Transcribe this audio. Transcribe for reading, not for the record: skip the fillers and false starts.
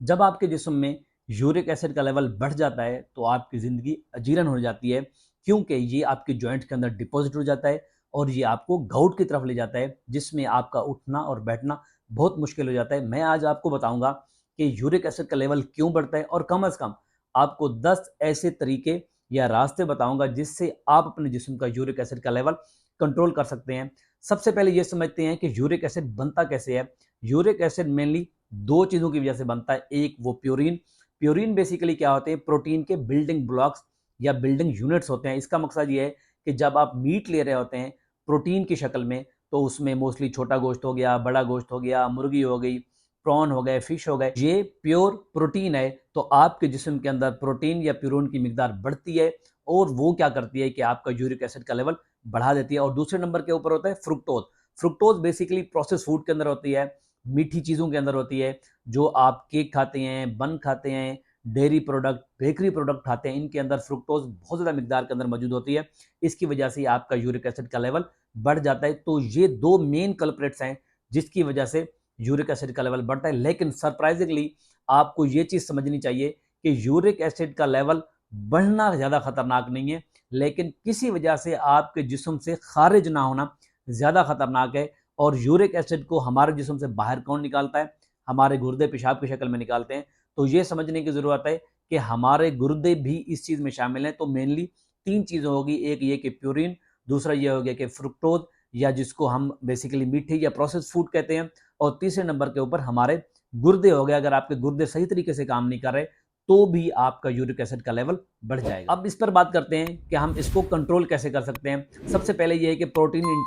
जब आपके जिस्म में यूरिक एसिड का लेवल बढ़ जाता है तो आपकी ज़िंदगी अजीरन हो जाती है, क्योंकि ये आपके जॉइंट के अंदर डिपॉजिट हो जाता है और ये आपको गाउट की तरफ ले जाता है, जिसमें आपका उठना और बैठना बहुत मुश्किल हो जाता है। मैं आज आपको बताऊंगा कि यूरिक एसिड का लेवल क्यों बढ़ता है और कम से कम आपको 10 ऐसे तरीके या रास्ते बताऊंगा जिससे आप अपने जिस्म का यूरिक एसिड का लेवल कंट्रोल कर सकते हैं। सबसे पहले ये समझते हैं कि यूरिक एसिड बनता कैसे है। यूरिक एसिड मेनली दो चीज़ों की वजह से बनता है। एक वो प्यूरिन। प्यूरिन बेसिकली क्या होते हैं, प्रोटीन के बिल्डिंग ब्लॉक्स या बिल्डिंग यूनिट्स होते हैं। इसका मकसद ये है कि जब आप मीट ले रहे होते हैं प्रोटीन की शक्ल में, तो उसमें मोस्टली छोटा गोश्त हो गया, बड़ा गोश्त हो गया, मुर्गी हो गई, प्रॉन हो गए, फिश हो गए, ये प्योर प्रोटीन है। तो आपके जिस्म के अंदर प्रोटीन या प्यूरिन की मिकदार बढ़ती है और वो क्या करती है कि आपका यूरिक एसिड का लेवल बढ़ा देती है। और दूसरे नंबर के ऊपर होता है fructose. Fructose basically process food के अंदर होती है, मीठी चीज़ों के अंदर होती है। जो आप केक खाते हैं, बन खाते हैं, डेयरी प्रोडक्ट, बेकरी प्रोडक्ट खाते हैं, इनके अंदर फ्रुक्टोज बहुत ज़्यादा मिकदार के अंदर मौजूद होती है। इसकी वजह से आपका यूरिक एसिड का लेवल बढ़ जाता है। तो ये दो मेन कल्प्रेट्स हैं जिसकी वजह से यूरिक एसिड का लेवल बढ़ता है। लेकिन सरप्राइजिंगली आपको ये चीज़ समझनी चाहिए कि यूरिक एसिड का लेवल बढ़ना ज़्यादा खतरनाक नहीं है, लेकिन किसी वजह से आपके जिस्म से खारिज ना होना ज़्यादा खतरनाक है। और यूरिक एसिड को हमारे जिस्म से बाहर कौन निकालता है? हमारे गुर्दे पेशाब की शक्ल में निकालते हैं। तो ये समझने की ज़रूरत है कि हमारे गुर्दे भी इस चीज़ में शामिल हैं। तो मेनली तीन चीज़ें होगी, एक ये कि प्यूरिन, दूसरा ये हो गया कि फ्रुक्टोज या जिसको हम बेसिकली मीठे या प्रोसेस फूड कहते हैं, और तीसरे नंबर के ऊपर हमारे गुर्दे हो गए। अगर आपके गुर्दे सही तरीके से काम नहीं कर रहे तो भी आपका यूरिक एसिड का लेवल बढ़ जाएगा। अब इस पर बात करते हैं कि हम इसको कंट्रोल कैसे कर सकते हैं। सबसे पहले ये है कि प्रोटीन